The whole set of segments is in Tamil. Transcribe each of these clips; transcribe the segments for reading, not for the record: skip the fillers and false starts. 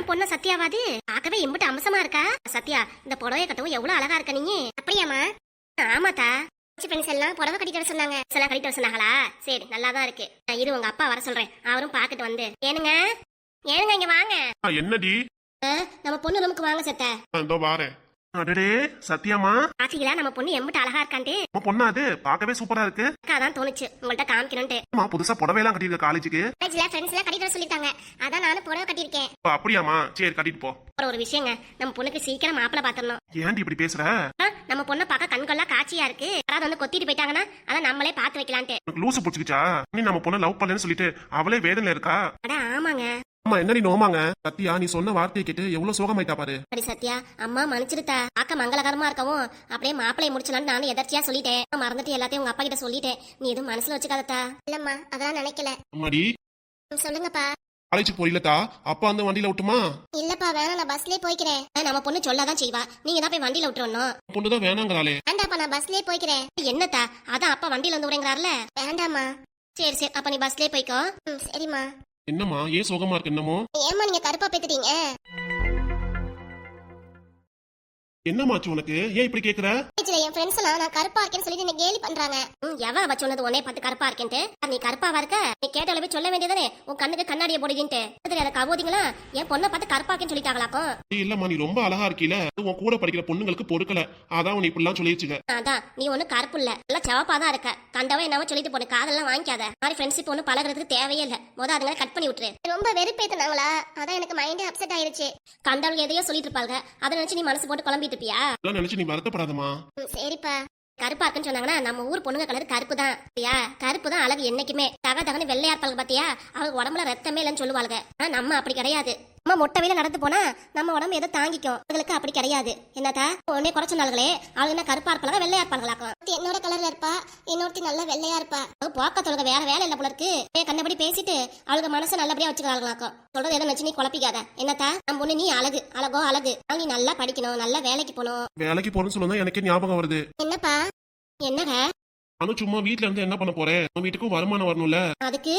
என் பொண்ணு சத்யாவாது பார்க்கவே இம்புட்டு அம்சமா இருக்கா. சத்யா, இந்த புடவைய கட்டவும் எவ்வளவு அழகா இருக்க நீங்க. அப்படியாமா? ஆமாத்தா. ஃப்ரெண்ட்ஸ் எல்லாம் புடவை கட்டிட்டு வர சொன்னாங்க. சில கட்டிட்டு வர சொன்னாங்களா? சரி, நல்லாதான் இருக்கு. இரு உங்க அப்பா வர சொல்றேன், அவரும் பாத்துட்டு வந்து. ஏனுங்க ஏனுங்க இங்க வாங்க. என்னடி? நம்ம பொண்ணு ரூமுக்கு வாங்க சத்த. இதோ வாரேன். அடடே சத்யாமா, பாத்தீங்களா நம்ம பொண்ணு எம்பிட்டு அழகா இருக்கான்ட்டு. உன் பொண்ணு அது பார்க்கவே சூப்பரா இருக்கு. அதான் தோணுச்சு உங்கள்ட்ட காமிக்கணும்ட்டு. புதுசா புடவை எல்லாம் கட்டிருக்க காலேஜுக்கு. காலேஜ்ல ஃப்ரெண்ட்ஸ் எல்லாம் கட்டிட்டு வர சொல்லிட்டாங்க, அதான் நானும் புடவை கட்டியிருக்கேன். அப்படியாமா? சரி கட்டிட்டு போ. ஒரு விஷயங்க, நம்ம பொண்ணுக்கு சீக்கிரம் மாப்பிளை பாத்துறணும். ஏன்டி இப்படி பேசுற? நம்ம பொண்ணை பார்க்க கண்கொள்ளா காட்சியா இருக்கு. யாராவது வந்து கொத்திட்டு போயிட்டாங்கன்னா அதை நம்மளே பாத்து வைக்கலான்ட்டு. லூசு புடிச்சுக்கிச்சா? நீ நம்ம பொண்ணு லவ் பண்ணலன்னு சொல்லிட்டு அவளே வேதனையில இருக்கா. அட ஆமாங்க. அம்மா என்ன நீ நோமாங்க? சத்யா, நீ சொன்ன வார்த்தையை கேட்டு எவ்வளவு சோகமாயிட்டா பாரு. சரி சத்யா, அம்மா மன்னிச்சிருத்தா. பார்க்க மங்களகரமா இருக்கவும் அப்படியே மாப்பிளைய முடிச்சலான்னு நானும் எதர்ச்சியா சொல்லிட்டேன். மறந்துட்டு எல்லாத்தையும் உங்க அப்பா கிட்ட சொல்லிட்டேன். நீ எதுவும் மனசுல வச்சுக்காதத்தா. இல்லம்மா, அதான் நினைக்கல. அம்மாடி, சொல்லுங்கப்பா. காலேஜ் போயிலத்தா? அப்பா வந்து வண்டியில விட்டுமா? இல்லப்பா, வேணாம், நான் பஸ்லயே போய்க்கிறேன். நம்ம பொண்ணு சொல்லாதான் செய்வா, நீங்க தான் போய் வண்டியில விட்டுறணும். பொண்ணுதான் வேணாங்கிறாளே. வேண்டாப்பா, நான் பஸ்லயே போய்க்கிறேன். என்னத்தா? அதான் அப்பா வண்டியில வந்து விடுங்கிறாருல. வேண்டாமா? சரி சரி, அப்ப நீ பஸ்லயே போய்க்கோ. சரிம்மா. என்னம்மா ஏன் சோகமா இருக்கு? என்னமோ ஏமா நீங்க கருப்பா பேத்துட்டீங்க? என்னமாச்சு உனக்கு? ஏன் இப்படி கேக்குற? என் ஃப்ரெண்ட்ஸ் எல்லாம் நான் கருப்பா இருக்கேன்னு சொல்லி என்ன கேலி பண்றாங்க. எவ அவ சொன்னது உன்னை பார்த்து கருப்பா இருக்கேன்ட்டு? நீ கருப்பாவா இருக்க? நீ கேட்டாலே போய் சொல்ல வேண்டியதானே, உன் கண்ணுக்கு கண்ணாடியை போடுதின்ட்டு. தெரியாத கவோதிங்களா என் பொண்ணை பார்த்து கருப்பா இருக்கேன்னு சொல்லிட்டாங்களாக்கும். இல்லம்மா, நீ ரொம்ப அழகா இருக்கீல, உன் கூட படிக்கிற பொண்ணுங்களுக்கு பொறுக்கல, அதான் உன்னை இப்படிலாம் சொல்லிடுச்சுங்க. அதான் நீ ஒண்ணு கருப்பு இல்ல, எல்லாம் செவப்பா தான் இருக்க. கண்டவன் என்னவோ சொல்லிட்டு போன காதெல்லாம் வாங்கிக்காத. மாதிரி ஃப்ரெண்ட்ஷிப் ஒண்ணு பழகிறதுக்கு தேவையே இல்ல. அதுங்களை கட் பண்ணி விட்டுரு. ரொம்ப வெறுப்பேத்துனாங்களா, அதான் எனக்கு மைண்டே அப்செட் ஆயிருச்சு. கண்டவங்க எதையோ சொல்லிட்டு இருப்பாங்க, அதை நினைச்சு நீ மனசு போட்டு குழம்பிட்டு இருப்பியா? நினைச்சு நீ வருத்தப்படாதமா. சரிப்பா. கருப்பா இருக்குன்னு சொன்னாங்கன்னா நம்ம ஊர் பொண்ணுங்க கலர் கருப்பு தான். கருப்பு தான் அழகு என்னைக்குமே. தகன்னு வெள்ளையா இருப்பாங்க பாத்தியா, அவங்க உடம்புல ரத்தமே இல்லைன்னு சொல்லுவாங்க. நம்ம அப்படி கிடையாது. நம்ம மொட்டை வெயில நடந்து போனா நம்ம உடம்பு எதை தாங்கிக்கும். அவங்களுக்கு அப்படி கிடையாது. என்னதா உடனே குறை சொன்னாங்களே, அவங்க என்ன கருப்பா இருப்பாங்க வெள்ளையா இருப்பாங்களாக்கும். என்னோட கலர்ல இருப்பா, இன்னொருத்தி நல்லா வெள்ளையா இருப்பா. போக்கத்தொழுக வேற வேலை இல்ல போல இருக்கு. கண்ணபடி பேசிட்டு அவங்க மனசை நல்லபடியா வச்சுக்கிறாங்களாக்கும். சொல்றது எதை நினைச்சு நீ குழப்பிக்காத. என்னத்தா நம்ம பொண்ணு, நீ அழகு அழகோ அழகு. நீ நல்லா படிக்கணும், நல்லா வேலைக்கு போகணும். வேலைக்கு போறேன்னு சொல்லுங்க, எனக்கே ஞாபகம் வருது. என்னப்பா? என்னங்க? நானும் சும்மா வீட்டுல இருந்து என்ன பண்ண போறேன், வீட்டுக்கும் வருமானம் வரணும்ல. அதுக்கு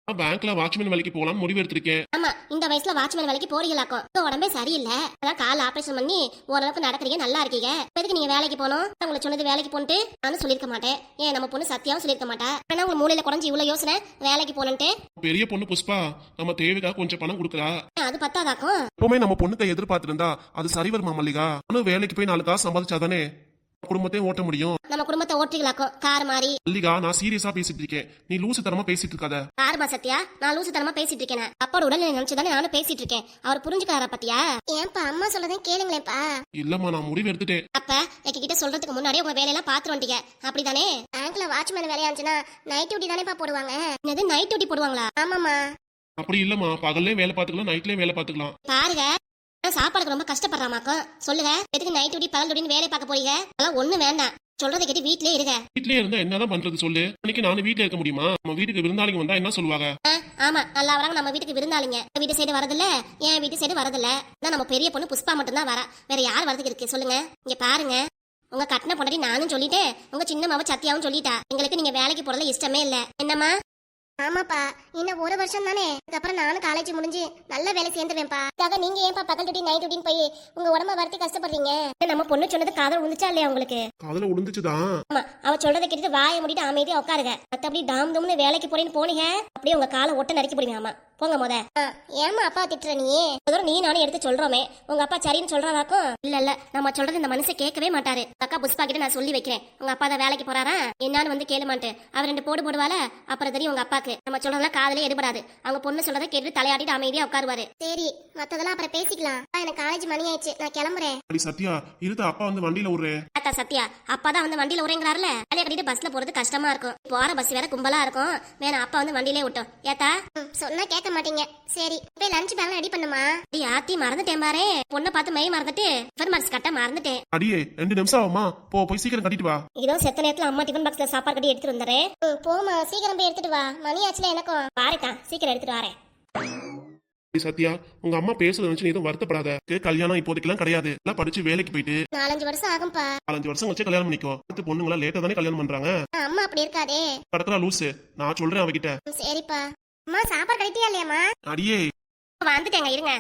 பேங்க்ல வாட்ச்மேன் வேலைக்கு போலாம் முடிவு எடுத்திருக்கேன். ஆமா, இந்த வயசுல வாட்ச்மேன் வேலைக்கு போறீங்களாக்கும். உடம்பே சரியில்லை, அதான் கால் ஆபரேஷன் பண்ணி ஓரளவுக்கு நடக்கிறீங்க, நல்லா இருக்கீங்க. எதுக்கு நீங்க வேலைக்கு போனோம்? உங்களுக்கு சொன்னது வேலைக்கு போன்ட்டு நானும் சொல்லிருக்க மாட்டேன். ஏன் நம்ம பொண்ணு சத்தியாவும் சொல்லிருக்க மாட்டா. ஆனா உங்க மூளையில குறைஞ்சி இவ்வளவு யோசனை வேலைக்கு போனன்ட்டு. பெரிய பொண்ணு புஷ்பா நம்ம தேவைக்காக கொஞ்சம் பணம் கொடுக்குறா, அது பத்தாதாக்கும். எப்பவுமே நம்ம பொண்ணுக்கு எதிர்பார்த்திருந்தா அது சரி வருமா மல்லிகா? இன்னும் வேலைக்கு போய் 4 காசு சம்பாதிச்சாதானே குடும்பத்தையும் ஓட்ட முடியும். நம்ம குடும்பத்தை ஓட்டுறீங்களாக்கும் கார் மாதிரி. மல்லிகா, நான் சீரியஸா பேசிட்டு இருக்கேன், நீ லூசு தரமா பேசிட்டு இருக்காத. கார்மா சத்யா, நான் லூசு தரமா பேசிட்டு இருக்கேன். அப்போட உடனே நினைச்சுதானே நானும் பேசிட்டு இருக்கேன். அவர் புரிஞ்சுக்காரா பத்தியா? ஏன்பா அம்மா சொல்லதான் கேளுங்களேப்பா. இல்லம்மா, நான் முடிவு எடுத்துட்டேன். அப்ப என்கிட்ட சொல்றதுக்கு முன்னாடியே உங்க வேலையெல்லாம் பாத்து வந்துட்டீங்க, அப்படிதானே? பேங்க்ல வாட்ச்மேன் வேலையாச்சுன்னா நைட் டியூட்டி தானேப்பா போடுவாங்க. என்னது நைட் டியூட்டி போடுவாங்களா? ஆமாமா. அப்படி இல்லம்மா, பகல்லே வேலை பாத்துக்கலாம், நைட்லயே வேலை பாத்துக்கலாம். பாருங்க, சாப்பாடுக்கு ரொம்ப கஷ்டப்படுறாமாக்கும். சொல்லுங்க, எதுக்கு நைட் டியூட்டி பகல் டியூட்டி வேலை பார்க்க போறீங்க? அதெல்லாம் ஒண்ணு வேண்டாம், சொல்றதை கேட்டு வீட்லயே இருங்க. வீட்லயே இருந்தா என்னதான் பண்றது சொல்லு? அன்னைக்கு நானும் வீட்ல இருக்க முடியுமா? நம்ம வீட்டுக்கு விருந்தாளிங்க வந்தா என்ன சொல்லுவாங்க? ஆமா, நல்லா வராங்க நம்ம வீட்டுக்கு விருந்தாளிங்க. வீட்டு சைடு வரதில்ல, என் வீட்டு சைடு வரதில்ல. நம்ம பெரிய பொண்ணு புஷ்பா மட்டும் தான் வரா, வேற யார் வரதுக்கு இருக்கு சொல்லுங்க? இங்க பாருங்க, உங்க கட்டின பொண்டாட்டி நானும் சொல்லிட்டேன், உங்க சின்ன மாவ சத்தியாவும் சொல்லிட்டா. எங்களுக்கு நீங்க வேலைக்கு போறதுல இஷ்டமே இல்ல. என்னம்மா? ஆமாப்பா, இன்னும் 1 வருஷம் தானே, அதுக்கப்புறம் நானும் காலேஜ் முடிஞ்சு நல்ல வேலை சேர்ந்துருவேன்ப்பா. அதுக்காக நீங்க ஏன்பா பகல் டியூட்டி நைட் டியூட்டின்னு போய் உங்க உடம்ப வருத்தி கஷ்டப்படுறீங்க? நம்ம பொண்ணு சொன்னது காதல் விழுந்துச்சா இல்லையா உங்களுக்கு? காதல விழுந்துச்சுதான். ஆமா, அவ சொல்றதை கேட்டுட்டு வாயை மூடிட்டு அமைதியா உட்காருங்க. மத்தபடி டாம் டம்னு வேலைக்கு போறேன்னு போனீங்க, அப்படியே உங்க காலை ஒட்ட நறுக்கி போடுவீங்க. ஆமா போங்க முத. ஏமா அப்பா திட்டுற நீ? நீ நானும் எடுத்து சொல்றோமே, உங்க அப்பா சரின்னு சொல்றாராக்கும்? இல்ல இல்ல, நம்ம சொல்றது இந்த மனுஷன் கேட்கவே மாட்டாரு. அக்கா புஷ்பா கிட்ட நான் சொல்லி வைக்கிறேன், உங்க அப்பா தான் வேலைக்கு போறாரா என்னன்னு வந்து கேளுமான்ட்டு. அவர் 2 போடு போடுவால, அப்புறம் தெரியும் உங்க அப்பாக்கு நம்ம சொல்றதெல்லாம் காதலே எடுபடாது. அவங்க பொண்ணு சொல்றதை கேட்டு தலையாட்டிட்டு அமைதியா உட்காருவாரு. சரி, மத்ததெல்லாம் அப்புறம் பேசிக்கலாம். எனக்கு காலேஜ் மணி ஆயிடுச்சு, நான் கிளம்புறேன். சத்யா இருத்த அப்பா வந்து வண்டியில விடுறே. அத்தா சத்யா, அப்பா தான் வந்து வண்டியில உறங்குறாருல, வேலையை கட்டிட்டு பஸ்ல போறது கஷ்டமா இருக்கும். போற பஸ் வேற கும்பலா இருக்கும், வேணா அப்பா வந்து வண்டியிலே விட்டோம். ஏத்தா சொன்னா கேட்க மாட்டீங்க. சரி, போய் லஞ்ச் பேக்ல ரெடி பண்ணுமா? ஆத்தி மறந்துட்டேன் பாரு, பொண்ணை பார்த்து மை மறந்துட்டு டிஃபன் பாக்ஸ் கட்ட மறந்துட்டேன். அடியே 2 நிமிஷம் ஆகுமா? போய் சீக்கிரம் கட்டிட்டு வா. இதோ செத்த நேரத்துல அம்மா டிஃபன் பாக்ஸ்ல சாப்பாடு கட்டி எடுத்துட்டு வந்துறேன். போமா, சீக்கிரம் போய் எடுத்துட்டு வா, மணி ஆச்சுல எனக்கும். பாருக்கா, சீக்கிரம் எடுத்துட்டு வரேன். சத்யா, உங்க அம்மா பேசுறத வச்சு நீ எதுவும் வருத்தப்படாத. கல்யாணம் இப்போதைக்கெல்லாம் கிடையாது, எல்லாம் படிச்சு வேலைக்கு போயிட்டு 4-5 வருஷம் ஆகும்பா. 4-5 வருஷம் வச்சு கல்யாணம் பண்ணிக்கோ. அடுத்து பொண்ணுங்களா லேட்டா தானே கல்யாணம் பண்றாங்க. அம்மா அப்படி இருக்காதே, கடக்கறா லூசு. நான் சொல்றேன் அவகிட்ட. சரிப்பா. அம்மா சாப்பாடு கட்டிட்டியா இல்லையாம்மா? அடியே வந்துட்டேங்க இருங்க.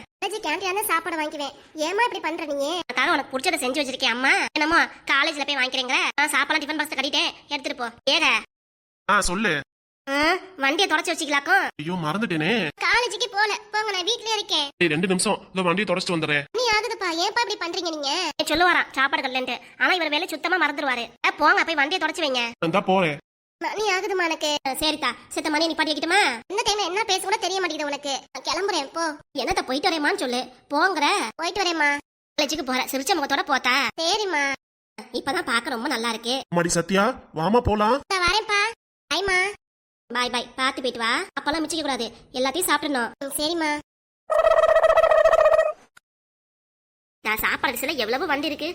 கேண்டீன்ல சாப்பாடு வாங்கிக்குவேன். ஏமா இப்படி பண்ற நீ? அதுக்காக உனக்கு பிடிச்சதை செஞ்சு வச்சிருக்கேன் அம்மா. என்னமோ காலேஜ்ல போய் வாங்கிக்கிறீங்க. சாப்பாடு டிஃபன் பாக்ஸ் கட்டிட்டேன், எடுத்துட்டு போ. ஏக சொல்லு. வண்டியை தொடச்சு வச்சுக்கலாக்கும். ஐயோ மறந்துட்டேனே. காலேஜுக்கு போல போங்க, நான் வீட்லயே இருக்கேன். 2 நிமிஷம் இந்த வண்டியை தொடச்சிட்டு வந்துடுறேன். நீ ஆகுதுப்பா, ஏன்பா இப்படி பண்றீங்க நீங்க? சொல்லுவாராம் சாப்பாடு கல்லன்ட்டு. ஆனா இவர் வேலை சுத்தமா மறந்துடுவாரு. போங்க போய் வண்டியை தொடச்சு வைங்க. நான் போறேன். மணி ஆகுதுமா எனக்கு. சரிதா சித்த மணி நீ பாட்டி வைக்கட்டுமா? இந்த டைம்ல என்ன பேச கூட தெரிய மாட்டேங்குது உனக்கு. நான் கிளம்புறேன் போ. என்னத்த போயிட்டு வரேமான்னு சொல்லு. போங்கற. போயிட்டு வரேம்மா. காலேஜுக்கு போற சிரிச்ச முகத்தோட போத்தா. சரிம்மா. இப்பதான் பார்க்க ரொம்ப நல்லா இருக்கு. மடி சத்யா வாமா போலாம். நான் வரேன்ப்பா. ஐமா. பாய் பாய், பார்த்து போயிட்டு வா. அப்பெல்லாம் மிச்சிக்க கூடாது, எல்லாத்தையும் சாப்பிடணும். சரிம்மா. நான் சாப்பாடு சில எவ்வளவு வண்டி இருக்கு.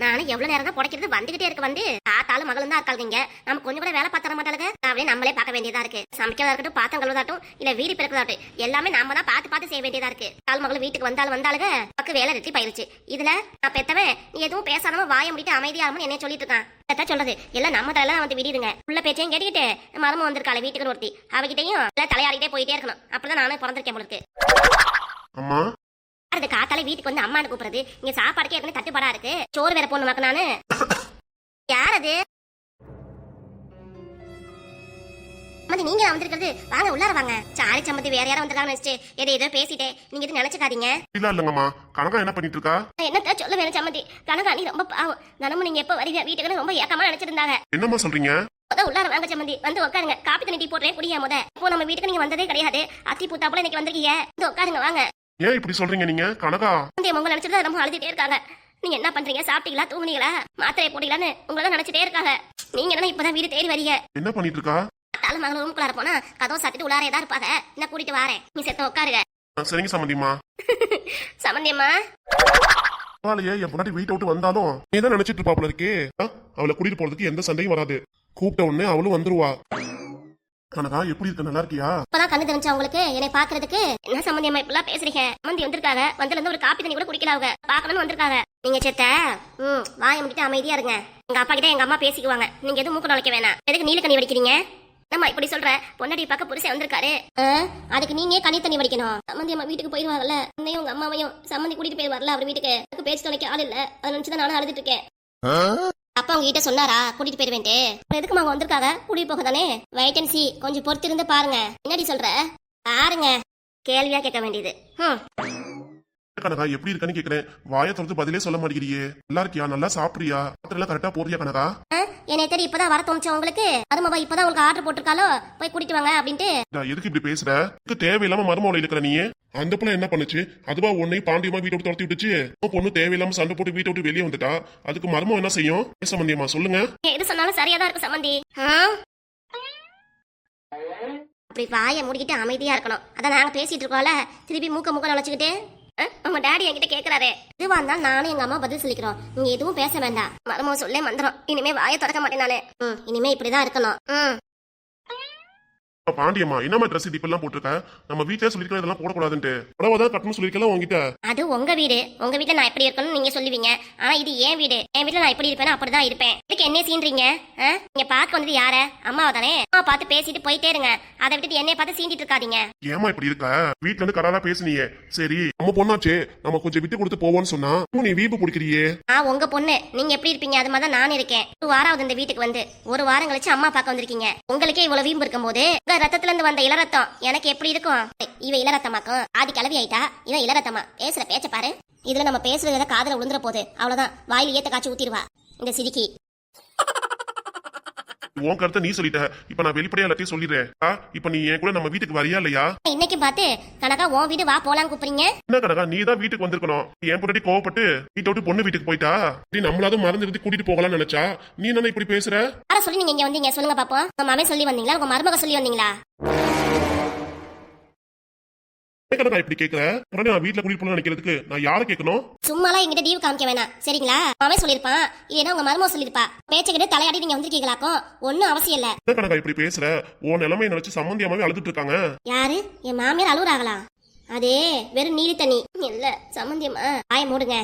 நானும் எவ்வளவு நேரம் தான் புடைக்கிறது, வந்துகிட்டே இருக்கு. வந்து தாத்தாலும் மகளும் தான் இருக்காங்க. நம்ம கொஞ்சம் கூட வேலை பார்த்துற மாட்டாளுங்க. அப்படியே நம்மளே பார்க்க வேண்டியதா இருக்கு. சமைக்கிறதா இருக்கட்டும், பாத்திரம் கழுவதாட்டும், இல்ல வீடு பிறக்கதாட்டும், எல்லாமே நாம தான் பார்த்து பார்த்து செய்ய வேண்டியதா இருக்கு. தாள் மகளும் வீட்டுக்கு வந்தாளுங்க பக்கம் வேலை ரெட்டி பயிருச்சு. இதுல நான் பெத்தவன் நீ எதுவும் பேசாதவ வாய முடிட்டு அமைதியாமனு என்ன சொல்லிட்டு இருக்கான். சொல்றது எல்லாம் நம்ம தலையெல்லாம் வந்து விடிடுங்க. உள்ள பேச்சையும் கேட்டுக்கிட்டு மரமும் வந்திருக்காள் வீட்டுக்கு ஒருத்தி. அவகிட்டையும் தலையாடிட்டே போயிட்டே இருக்கணும். அப்படிதான் நானும் பிறந்திருக்கேன் உங்களுக்கு. அம்மா அது காத்தாலே வீட்டுக்கு வந்து அம்மானு கூப்பிடுறது. இங்க சாப்பாடுக்கே ஏற்கனவே தட்டுப்பாடா இருக்கு. சோறு வேற போடணும் மக்க நானு. யார் அது? நீங்க வந்திருக்கிறது, வாங்க உள்ளார வாங்க. சாரி சம்மந்தி வேற யாரும் வந்திருக்காங்க நினைச்சு ஏதோ பேசிட்டே நீங்க எதுவும் நினைச்சுக்காதீங்க. இல்ல இல்லங்கம்மா, கனகா என்ன பண்ணிட்டு இருக்கா? என்னத்த சொல்ல வேணும் சம்மந்தி, கனகா நீ ரொம்ப பாவம். தினமும் நீங்க எப்ப வரீங்க வீட்டுக்கு ரொம்ப ஏக்கமா நினைச்சிருந்தாங்க. என்னம்மா சொல்றீங்க? உள்ளார வாங்க சம்மந்தி, வந்து உட்காருங்க. காப்பி தண்ணி டீ போடுறேன் குடியா முத. இப்போ நம்ம வீட்டுக்கு நீங்க வந்ததே கிடையாது. அத்தி பூத்தாப்புல இன்னைக்கு வந்திருக்கீங்க. வந்து உட்காருங்க வாங்க. ஏன் இப்படி சொல்றீங்க நீங்க? கனகா உங்களை நினைச்சிட்டு ரொம்ப அழுதுட்டே இருக்காங்க. நீங்க என்ன பண்றீங்க? சாப்பிட்டீங்களா, தூங்குனீங்களா, மாத்திரை போட்டீங்களான்னு உங்களை நினைச்சிட்டே இருக்காங்க. நீங்க என்ன இப்பதான் வீடு தேடி வரீங்க? என்ன பண்ணிட்டு இருக்கா? தாலும் மகளும் ரூம்குள்ளார போனா கதவை சாத்திட்டு உள்ளாரே தான் இருப்பாங்க. என்ன கூட்டிட்டு வாரேன், நீ செத்த உட்காருங்க. சரிங்க சம்மந்தியம்மா. சம்மந்தியம்மா அவளையே என் பொண்டாட்டி வீட்டை விட்டு வந்தாலும் நீ தான் நினைச்சிட்டு இருப்பாப்புல இருக்கே. அவளை கூட்டிட்டு போறதுக்கு எந்த சண்டையும் வராது. கூப்பிட்ட உடனே அவளும் வந்துருவா. கனகா எப்படி இருக்க, நல்லா இருக்கியா? இப்பதான் கண்ணு தெரிஞ்சா உங்களுக்கு என்னை பாக்குறதுக்கு. என்ன சம்மந்தியம்மா இப்பெல்லாம் பேசுறீங்க? சம்மந்தி வந்திருக்காங்க, வந்ததுல இருந்து ஒரு காப்பி தண்ணி கூட குடிக்கல. அவங்க பாக்கணும்னு வந்திருக்காங்க. நீங்க செத்த வாய முடிட்டு அமைதியா இருங்க. எங்க அப்பா கிட்ட எங்க அம்மா பேசிக்குவாங்க. நீங்க எதுவும் மூக்க நுழைக்க வேணாம். எதுக்கு நீல கண்ணி வடிக்கிறீங்க? நம்ம இப்படி சொல்ற பொன்னாடி பார்க்க புருஷன் வந்திருக்காரு. அதுக்கு நீங்க கனி தண்ணி வடிக்கணும். சம்மந்தி அம்மா வீட்டுக்கு போயிருவாங்கல்ல, உன்னையும் உங்க அம்மாவையும் சம்மந்தி கூட்டிட்டு போய் வரல அவர் வீட்டுக்கு. அதுக்கு பேச்சு துணைக்க ஆள் இல்ல. அதை நினைச்சுதான் நானும் அழுதுட்டு இருக்கேன். அப்பா உங்ககிட்ட சொன்னாரா கூட்டிட்டு போயிருவேன்ட்டு? எதுக்கு அவங்க வந்திருக்காங்க, கூட்டிட்டு போக தானே. வெயிட் அண்ட் சீ, கொஞ்சம் பொறுத்து இருந்து பாருங்க. என்னடி சொல்ற? பாருங்க, கேள்வியா கேட்க வேண்டியது. கனகா எப்படி இருக்கான்னு கேக்குறேன், வாயை திறந்து பதிலே சொல்ல மாட்டேங்கிறியே. நல்லா இருக்கியா, நல்லா சாப்பிடுறியா, எல்லாம் கரெக்டா போறியா கனகா? என்னை தேடி இப்பதான் வர தோணுச்சா உங்களுக்கு? மருமவா இப்பதான் உங்களுக்கு ஆர்டர் போட்டிருக்காலோ போய் கூட்டிட்டு வாங்க அப்படின்ட்டு. எதுக்கு இப்படி பேசுற? தேவையில்லாம மருமவளை இருக்கிற நீ. அந்த பிள்ளை என்ன பண்ணுச்சு? அதுவா உன்னை பாண்டியமா வீட்டை விட்டு துரத்தி விட்டுச்சு. பொண்ணு தேவையில்லாம சண்டை போட்டு வீட்டை விட்டு வெளியே வந்துட்டா. அதுக்கு மருமம் என்ன செய்யும்? சம்பந்தியமா சொல்லுங்க. எது சொன்னாலும் சரியா தான் இருக்கு சம்பந்தி. அப்படி வாயை மூடிக்கிட்டு அமைதியா இருக்கணும். அதான் நாங்க பேசிட்டு இருக்கோம்ல, திருப்பி மூக்க நுழைச்சுக்கிட்டு உங்க டாடி என்கிட்ட கேக்குறாரு. இதுவா இருந்தாலும் நானும் எங்க அம்மா பதில் சொல்லிக்கிறோம். நீங்க எதுவும் பேச வேண்டாம். மருமக சொல்லே மந்திரம். இனிமே வாயை திறக்க மாட்டேன் நானு. இனிமே இப்படிதான் இருக்கணும். பாண்டியம்மா என்னமா ட்ரெஸ் இப்ப எல்லாம் போட்டிருக்க? நம்ம வீட்டுல சொல்லிருக்க இதெல்லாம் போடக்கூடாதுன்ட்டு புடவைதான் கட்டணும் சொல்லிருக்கலாம் உங்ககிட்ட. அது உங்க வீடு. உங்க வீட்டுல நான் எப்படி இருக்கணும்னு நீங்க சொல்லுவீங்க. ஆனா இது என் வீடு. என் வீட்டுல நான் எப்படி இருப்பேனோ அப்படிதான் இருப்பேன். இதுக்கு என்ன சீன்றீங்க? நீங்க பார்க்க வந்தது யார? அம்மாவை தானே. அம்மா பார்த்து பேசிட்டு போயிட்டே இருங்க. அதை விட்டுட்டு என்னைய பார்த்து சீண்டிட்டு இருக்காதீங்க. ஏமா இப்படி இருக்க? வீட்டுல இருந்து கராரா பேசுனீங்க. சரி நம்ம பொண்ணாச்சே, நம்ம கொஞ்சம் விட்டு கொடுத்து போவோம்னு சொன்னா நீ வீம்பு பிடிக்கிறியே. உங்க பொண்ணு நீங்க எப்படி இருப்பீங்க அது மாதிரி நான் இருக்கேன். 1 வாரம் இந்த வீட்டுக்கு வந்து 1 வாரம் கழிச்சு அம்மா பார்க்க வந்திருக்கீங்க. உங்களுக்கே இவ்வளவு வீம்பு இருக்கும் போது ரத்தத்துல இருந்து வந்த இளரத்தம் எனக்கு எப்படி இருக்கும்? இவ இளரத்தமாக்கும் ஆதி கிளவி ஆயிட்டா. இவன் இளரத்தமா. பேசுற பேச்ச பாரு. இதுல நம்ம பேசுறத காதுல விழுந்துற போது அவ்வளவுதான். வாயில ஏத்த காய்ச்சி ஊத்திடுவா இந்த சிரிக்கி. உன் கருத்தை நீ சொல்லிட்ட. இப்ப நான் வெளிப்படையா எல்லாத்தையும் சொல்லிடுறேன். இப்ப நீ என் கூட நம்ம வீட்டுக்கு வரியா இல்லையா? இன்னைக்கு பார்த்து கனகா உன் வீடு வா போலாம் கூப்பிடுறீங்க. என்ன கனகா, நீ தான் வீட்டுக்கு வந்திருக்கணும். என் பொண்ணு கோவப்பட்டு வீட்டை விட்டு பொண்ணு வீட்டுக்கு போயிட்டா. நீ நம்மளாவது மறந்து கூட்டிட்டு போகலாம்னு நினைச்சா நீ என்ன இப்படி பேசுற? யார சொல்லி நீங்க இங்க வந்தீங்க சொல்லுங்க பாப்போம். உங்க மாமே சொல்லி வந்தீங்களா, உங்க மருமக சொல்லி வந்தீங்களா? கனகா இப்படி கேக்குற? உடனே நான் வீட்டுல கூட்டிட்டு போன நினைக்கிறதுக்கு நான் யாரை கேட்கணும்? சும்மாலாம் எங்கிட்ட தீவு காமிக்க வேணாம் சரிங்களா? மாமே சொல்லிருப்பான், இல்லைன்னா உங்க மருமக சொல்லிருப்பா. பேச்சுக்கிட்டு தலையாடி நீங்க வந்திருக்கீங்களாக்கும். ஒன்னும் அவசியம் இல்ல. என்ன கனகா இப்படி பேசுற? உன் நிலைமை நினைச்சு சம்பந்தியமாவே அழுதுட்டு இருக்காங்க. யாரு? என் மாமியார் அழுகுறாங்களா? அதே வெறும் நீலி தண்ணி இல்ல சம்பந்தியமா. ஆய மூடுங்க.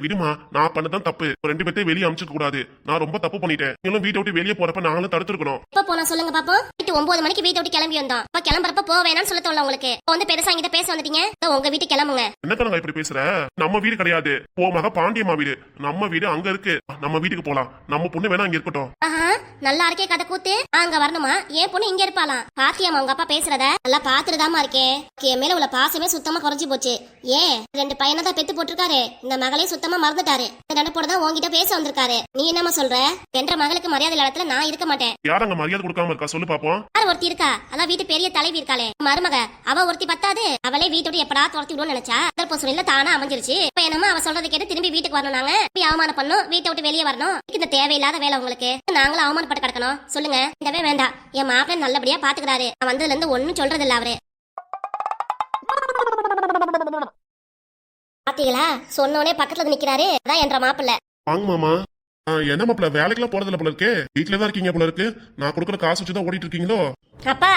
விடுமா, நான் பண்ணதான் தப்பு. ரெண்டு பேர்த்தையும் வெளியே அனுப்பிச்சுக்க கூடாது. நான் ரொம்ப தப்பு பண்ணிட்டேன். நீங்களும் வீட்டை விட்டு வெளியே போறப்ப நாங்களும் தடுத்துருக்கணும். இப்ப போனா சொல்லுங்க பாப்போம். நைட்டு 9 மணிக்கு வீட்டை விட்டு கிளம்பி வந்தோம். இப்ப கிளம்புறப்ப போக வேணாம்னு சொல்ல தோணல உங்களுக்கு. இப்ப வந்து பெருசா இங்கிட்ட பேச வந்துட்டீங்க. உங்க வீட்டு கிளம்புங்க. என்ன கணக்கா இப்படி பேசுற? நம்ம வீடு கிடையாது. போமாக பாண்டியம்மா வீடு. நம்ம வீடு அங்க இருக்கு. நம்ம வீட்டுக்கு போலாம். நம்ம பொண்ணு வேணா அங்க இருக்கட்டும். ஆஹா, நல்லா இருக்கே கதை கூத்து. அங்க வரணுமா? ஏன் பொண்ணு இங்க இருப்பாளாம். பாத்தியாமா உங்க அப்பா பேசுறத? நல்லா பாத்துட்டுதாமா இருக்கேன். என் மேல உள்ள பாசமே சுத்தமா குறைஞ்சு போச்சு. ஏன் 2 பையனை தான் பெத்து போட்டிருக்காரு. இந்த மகளே சுத்தமா மறந்துட்டாரு. இந்த நினைப்போட தான் உங்ககிட்ட பேச வந்திருக்காரு. நீ என்னமா சொல்ற? என்ற மகளுக்கு மரியாதை இடத்துல நான் இருக்க மாட்டேன். யார் அங்க மரியாதை கொடுக்காம இருக்கா சொல்லு பாப்போம். யார் ஒருத்தி இருக்கா? அதான் வீட்டு பெரிய தலைவி இருக்காளே மருமக. அவ ஒருத்தி பத்தாது. அவளே வீட்டோட எப்படா துரத்தி விடுவோம்னு நினைச்சா சூழ்நிலை தானா அமைஞ்சிருச்சு. இப்ப என்னமா அவ சொல்றதை கேட்டு திரும்பி வீட்டுக்கு வரணும். நாங்க அவமானம் பண்ணும். வீட்டை விட்டு வெளியே வரணும். இந்த தேவையில்லாத வேலை உங்களுக்கு. நாங்களும் அவமானப்பட்டு கிடக்கணும். சொல்லுங்க. இதவே வேண்டாம். என் மாப்பிள்ளை நல்லபடியா பாத்துக்கிறாரு. வந்ததுல இருந்து ஒன்னும் சொல்றது இல்ல அவரு. பாத்தீங்களா? சொன்னோனே பக்கத்துல நிக்கிறாரு. அதான் என்ற மாப்பிள்ளை. வாங்க மாமா. என்ன மாப்பிள்ள, வேலைக்கெல்லாம் போறதில்ல போல இருக்கு. வீட்டுல தான் இருக்கீங்க போல இருக்கு. நான் கொடுக்குற காசு வச்சுதான் ஓடிட்டு இருக்கீங்களோ? அப்பா,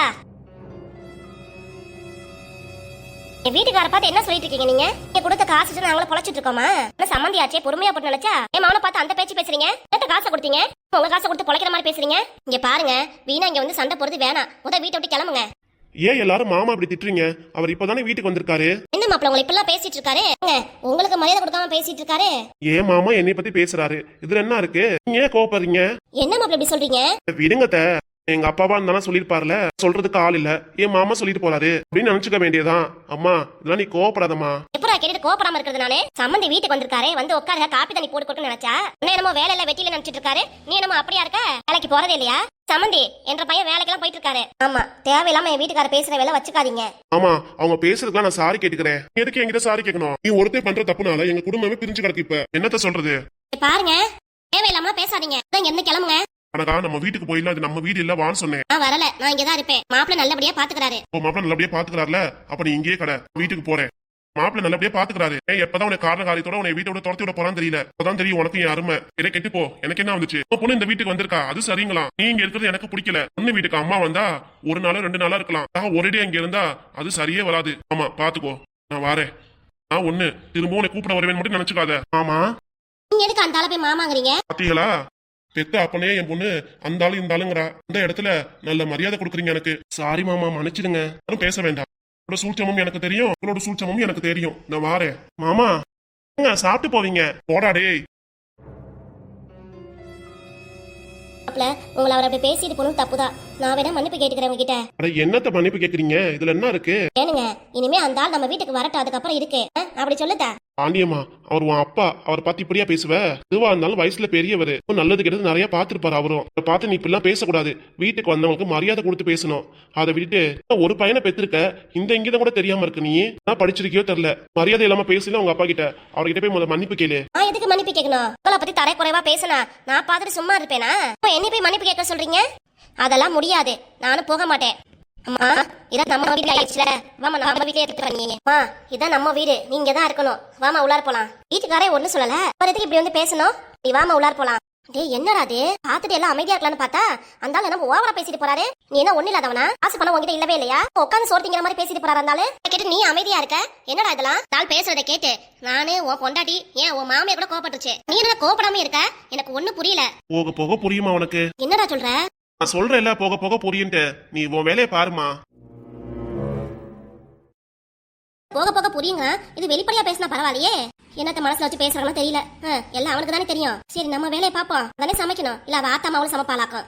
என் வீட்டுக்கார பார்த்து என்ன சொல்லிட்டு இருக்கீங்க நீங்க? நீங்க கொடுத்த காசு வச்சு நாங்களும் பொழைச்சிட்டு இருக்கோமா? என்ன சம்மந்தியாச்சே, பொறுமையா போட்டு நினைச்சா என் மகனை பார்த்து அந்த பேச்சு பேசுறீங்க? என்ன காசை கொடுத்தீங்க? உங்க காசை கொடுத்து பொழைக்கிற மாதிரி பேசுறீங்க. இங்க பாருங்க, வீணா இங்க வந்து சண்டை போறது வேணாம். வீட்டை விட்டு கிளம்புங்க. ஏன் எல்லாரும் மாமா அப்படி திட்டுறீங்க? அவர் இப்பதானே வீட்டுக்கு வந்திருக்காரு. என்ன மாப்பிள்ள உங்களை இப்பெல்லாம் பேசிட்டு இருக்காரு? உங்களுக்கு மரியாதை கொடுக்காம பேசிட்டு இருக்காரு. ஏன் மாமா என்னை பத்தி பேசுறாரு? இதுல என்ன இருக்கு? நீங்க ஏன் கோவப்படுறீங்க? என்ன மாப்பிள்ள இப்படி சொல்றீங்க? விடுங்கத்த. எங்க அப்பாவா இருந்தாலும் சொல்லிருப்பார்ல, சொல்றதுக்கு ஆள் இல்ல. என் மாமா சொல்லிட்டு போறாரு அப்படின்னு நினைச்சுக்க வேண்டியதான். அம்மா, இதெல்லாம் நீ கோவப்படாதம்மா. எப்படா கேட்டு கோவப்படாம இருக்கிறது? நானே சம்மந்தி வீட்டுக்கு வந்திருக்காரு. வந்து உட்காருங்க, காப்பி தண்ணி போட்டு கொடுன்னு நினைச்சா என்னமோ வேலை இல்ல வெட்டியில நினைச்சிட்டு இருக்காரு. நீ என்னமோ அப்படியா இருக்க? வேலைக்கு போறதே இல்லையா? சம்மந்தி என்ற பையன் வேலைக்கெல்லாம் போயிட்டு இருக்காரு. ஆமா, தேவையில்லாம என் வீட்டுக்கார பேசுற வேலை வச்சுக்காதீங்க. ஆமா, அவங்க பேசுறதுக்குலாம் நான் சாரி கேட்டுக்கிறேன். எதுக்கு என்கிட்ட சாரி கேட்கணும்? நீ ஒருத்தே பண்ற தப்புனால எங்க குடும்பமே பிரிஞ்சு கிடக்கு. இப்ப என்னத்த சொல்றது? பாருங்க, தேவையில்லாம பேசாதீங்க. என்ன கிளம்புங்க. ஆனா நம்ம வீட்டுக்கு போயிடலாம். அது நம்ம வீடு இல்ல, வான்னு சொன்னேன். நான் வரல, நான் இங்கதான் இருப்பேன். மாப்பிள்ள நல்லபடியா பாத்துக்கிறாரு. மாப்பிள்ள நல்லபடியா பாத்துக்கிறாருல, அப்ப நீ இங்கேயே கடை. வீட்டுக்கு போறேன். மாப்பிள்ள நல்லபடியா பாத்துக்கிறாரு. எப்பதான் உனக்கு காரண காரியத்தோட உன்னை வீட்டோட துரத்தி விட போறான்னு தெரியல. அப்பதான் தெரியும் உனக்கு என் அருமை. இதை கெட்டு போ. எனக்கு என்ன வந்துச்சு? பொண்ணு இந்த வீட்டுக்கு வந்திருக்கா, அது சரிங்களா? நீ இங்க இருக்கிறது எனக்கு பிடிக்கல. பொண்ணு வீட்டுக்கு அம்மா வந்தா 1 நாளோ 2 நாளா இருக்கலாம். ஒரேடியா இங்க இருந்தா அது சரியே வராது. ஆமா, பாத்துக்கோ. நான் வாரேன். நான் ஒண்ணு திரும்ப உன்னை கூப்பிட வருவேன் மட்டும் நினைச்சுக்காத. ஆமா, நீங்க எதுக்கு அந்த ஆளை போய் மாமாங்கறீங்க? பாத்தீங்களா? பெத்த அப்பனே என் பொண்ணு அந்த ஆளு இந்த ஆளுங்கிறா. அந்த இடத்துல நல்ல மரியாதை கொடுக்குறீங்க எனக்கு. சாரி மாமா, மன்னிச்சிடுங்க. யாரும் பேச வேண்டாம். உங்களோட சூழ்ச்சமும் எனக்கு தெரியும், உங்களோட சூழ்ச்சமும் எனக்கு தெரியும். நான் வாரேன். மாமா, சாப்பிட்டு போவீங்க. போடாடே. உங்களை அவர் அப்படி பேசிட்டு போனும் தப்புதான். நான் வேணா மன்னிப்பு கேட்டுக்கிறேன் உங்ககிட்ட. என்னத்த மன்னிப்பு கேக்குறீங்க? இதுல என்ன இருக்கு? ஏனுங்க, இனிமே அந்த ஆள் நம்ம வீட்டுக்கு வரட்டும், அதுக்கப்புறம் இருக்கு. அப்படி சொல்லுதா? பாண்டியம்மா, அவர் உன் அப்பா. அவர் பார்த்து இப்படியா பேசுவ? எதுவா இருந்தாலும் வயசுல பெரியவர். நல்லது கெட்டது நிறைய பாத்துருப்பாரு அவரும். அதை பார்த்து நீ இப்பெல்லாம் பேசக்கூடாது. வீட்டுக்கு வந்தவங்களுக்கு மரியாதை கொடுத்து பேசணும். அதை விட்டுட்டு ஒரு பையனை பெற்றிருக்க, இந்த இங்கிட்ட கூட தெரியாம இருக்கு. நீ என்ன படிச்சிருக்கியோ தெரியல. மரியாதை இல்லாம பேசல உங்க அப்பா கிட்ட. அவர்கிட்ட போய் முதல்ல மன்னிப்பு கேளு. நான் எதுக்கு மன்னிப்பு கேட்கணும்? உங்களை பத்தி தரை குறைவா பேசினா நான் பார்த்துட்டு சும்மா இருப்பேனா? என்ன போய் மன்னிப்பு கேட்க சொல்றீங்க? அதெல்லாம் முடியாது. நானும் போக மாட்டேன். அம்மா, இதான் நம்ம வீடு ஆயிடுச்சுல. வாமா, நம்ம வீட்லயே எடுத்து பண்ணீங்க. அம்மா, இதான் நம்ம வீடு. நீங்க தான் இருக்கணும். வாமா, உள்ளார போலாம். வீட்டுக்காரே ஒண்ணு சொல்லல, ஒரு எதுக்கு இப்படி வந்து பேசணும்? நீ வாமா, உள்ளார போலாம். டேய், என்னடா அது? பாத்துட்டு எல்லாம் அமைதியா இருக்கலாம்னு பார்த்தா அந்த ஆளு நம்ம ஓவரா பேசிட்டு போறாரு. நீ என்ன ஒண்ணு இல்லாதவனா? காசு பணம் உங்ககிட்ட இல்லவே இல்லையா? உட்காந்து சோர்த்திங்கிற மாதிரி பேசிட்டு போறாரு. இருந்தாலும் கேட்டு நீ அமைதியா இருக்க. என்னடா இதெல்லாம்? தாள் பேசுறதை கேட்டு நானு உன் பொண்டாட்டி, ஏன் உன் மாமியா கூட கோபப்பட்டுச்சு. நீ என்ன கோபப்படாம இருக்க? எனக்கு ஒண்ணு புரியல. போக போக புரியுமா உனக்கு? என்னடா சொல்ற? நான் சொல்றேன்ல, போக போக புரியுன்ட்டு. நீ உன் வேலையை பாருமா. போக போக புரியுங்க. இது வெளிப்படையா பேசினா பரவாயில்லையே. என்னத்த மனசுல வச்சு பேசுறாங்கன்னு தெரியல. எல்லாம் அவனுக்கு தானே தெரியும். சரி, நம்ம வேலையை பாப்போம். தானே சமைக்கணும். இல்ல அவ ஆத்தா மாவுல சமைப்பாளாக்கும்.